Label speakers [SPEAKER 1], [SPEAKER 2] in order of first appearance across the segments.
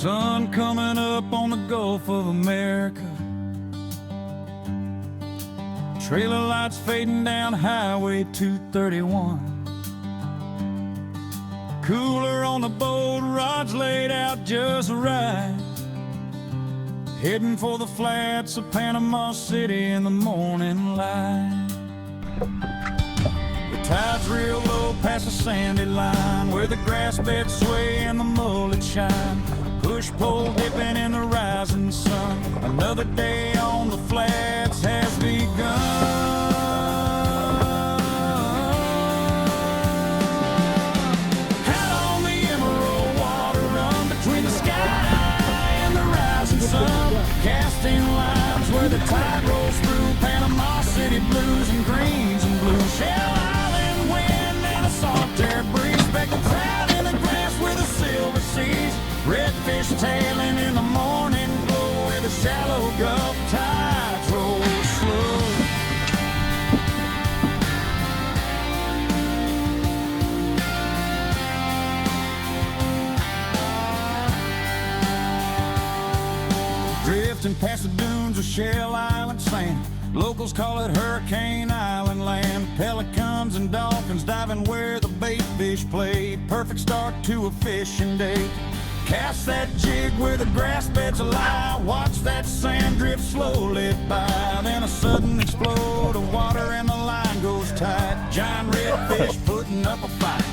[SPEAKER 1] Sun coming up on the Gulf of America. Trailer lights fading down Highway 231. Cooler on the boat, rods laid out just right. Heading for the flats of Panama City in the morning light. The tide's real low past the sandy line, where the grass beds sway and the mullets shine. Push pole dipping in the rising sun. Another day on the flats has begun. Casting lines where the tide rolls through Panama City blues and greens and blues. Shell Island wind and a soft air breeze. Speckled trout in the grass with the silver seas. Redfish tailing in the morning glow where the shallow Gulf tides roll slow. Drifting past the dunes of Shell Island sand. Locals call it Hurricane Island land. Pelicans and dolphins diving where the bait fish play. Perfect start to a fishing day. Cast that jig where the grass beds lie. Watch that sand drift slowly by. Then a sudden explode of water and the line goes tight. Giant redfish putting up a fight.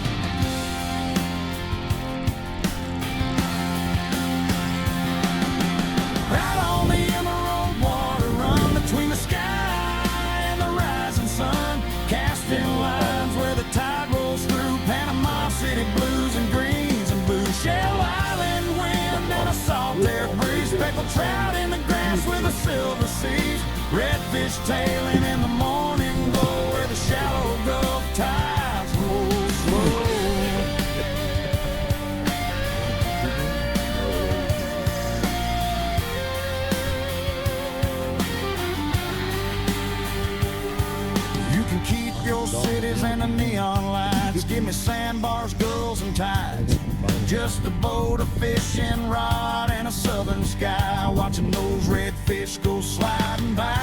[SPEAKER 1] Between the sky and the rising sun, casting lines where the tide rolls through Panama City blues and greens and blues. Shell Island wind and a soft air breeze. Speckled trout in the grass with the silver seas. Redfish tailing in the morning glow where the shallow Gulf tides roll slow. Keep your cities and the neon lights. Give me sandbars, gulls, and tides. Just a boat, a fishing rod, and a southern sky. Watching those redfish go sliding by.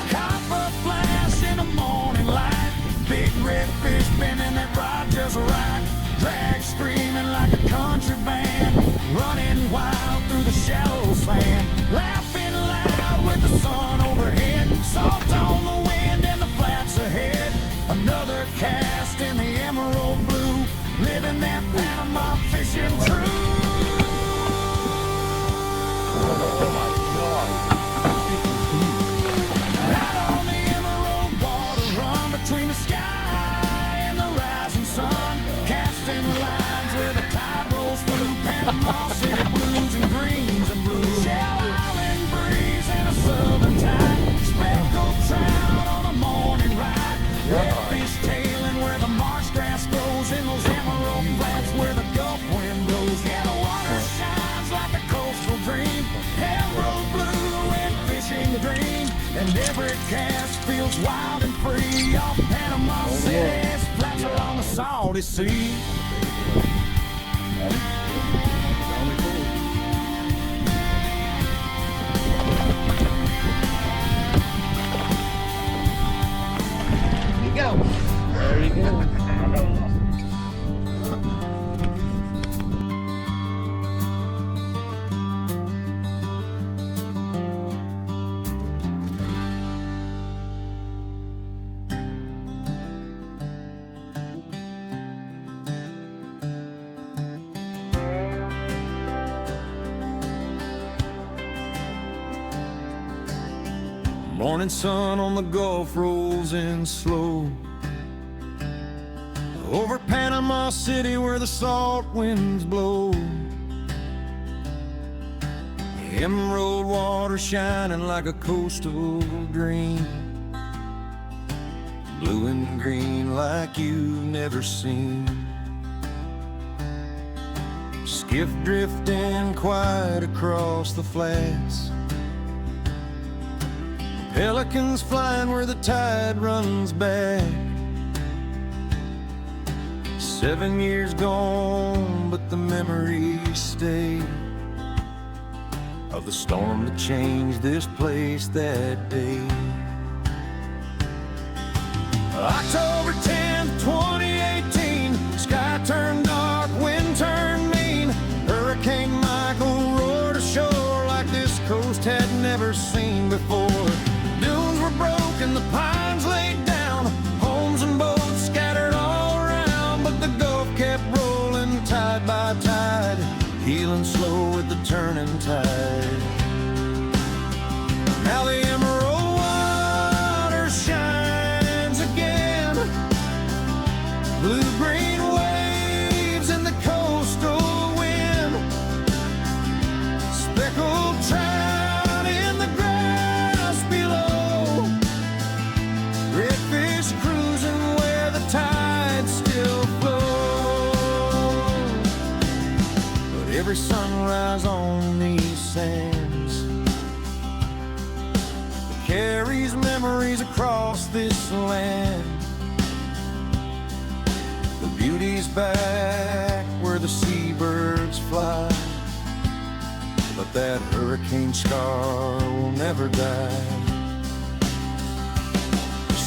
[SPEAKER 1] Copper flash in the morning light. Big redfish bending that rod just right. Drag screaming like a country band. Running wild through the shallow sand. Laughing loud with the sun overhead. Salt on the wind and the flats ahead. Another cast in the emerald blue. Living that Panama fishing true. Out on the emerald water run between the sky and the rising sun. Casting lines where the tide rolls through Panama City blues and greens and blues. Shell Island breeze and a southern tide. Speckled trout on a morning ride. Redfish tailing where the marsh grass grows. In those emerald flats where the Gulf wind blows. Yeah, the water shines like a coastal dream. Emerald blue and fishing green. And every cast feels wild and free. Off Panama City's flats along the salty sea.
[SPEAKER 2] Go. There you go.
[SPEAKER 1] Morning sun on the Gulf rolls in slow. Over Panama City where the salt winds blow. Emerald water shining like a coastal dream. Blue and green like you've never seen. Skiff drifting quiet across the flats. Pelicans flying where the tide runs back. 7 years gone, but the memories stay of the storm that changed this place that day. October 10th, 2018, sky turned dark, wind turned mean. Hurricane Michael roared ashore like this coast had never seen before. Dunes were broken, the pines laid down, homes and boats scattered all around, but the Gulf kept rolling tide by tide, healing slow with the turning tide. Now the emerald water shines again, blue-green waves in the coastal wind, speckled trout in the grass below, redfish cruising where the tide still flows. But every sunrise on these sands carries memories across this land. The beauty's back where the seabirds fly, but that hurricane scar will never die.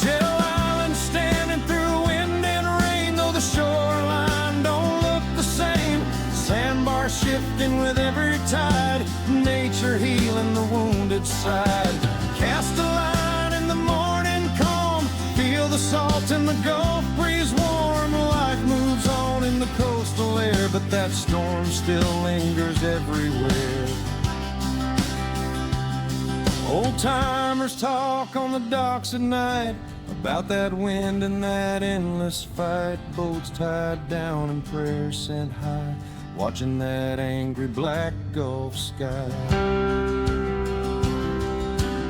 [SPEAKER 1] Shell Island standing through wind and rain, though the shoreline don't look the same. Sandbars shifting with every tide, nature healing the wounded side. Cast a line in the morning calm, feel the salt in the Gulf breeze warm. Life moves on in the coastal air, but that storm still lingers everywhere. Old timers talk on the docks at night about that wind and that endless fight. Boats tied down and prayers sent high, watching that angry black Gulf sky.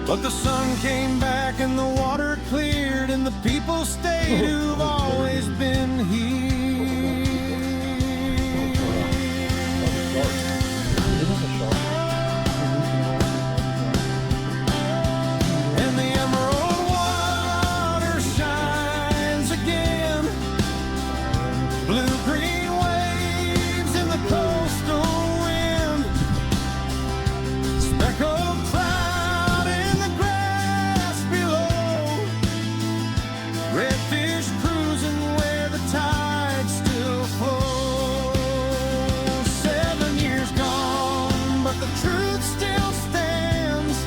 [SPEAKER 1] But the sun came back and the water cleared, and the people stayed who've always been here. And the emerald water shines again, blue-green waves in the coastal wind, speckled cloud in the grass below, redfish cruising where the tide still flows. 7 years gone, but the truth still stands.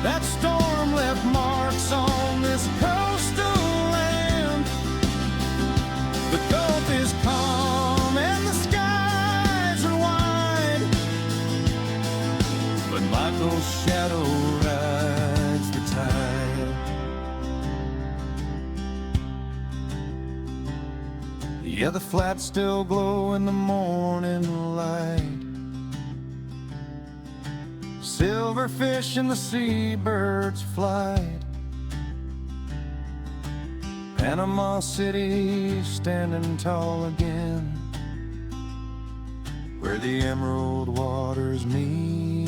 [SPEAKER 1] That storm left marks on this coastal land. The Gulf is calm and the skies are wide, but Michael's shadow rides the tide. Yeah, the flats still glow in the morning light, silverfish in the seabird's flight. Panama City standing tall again, where the emerald waters meet.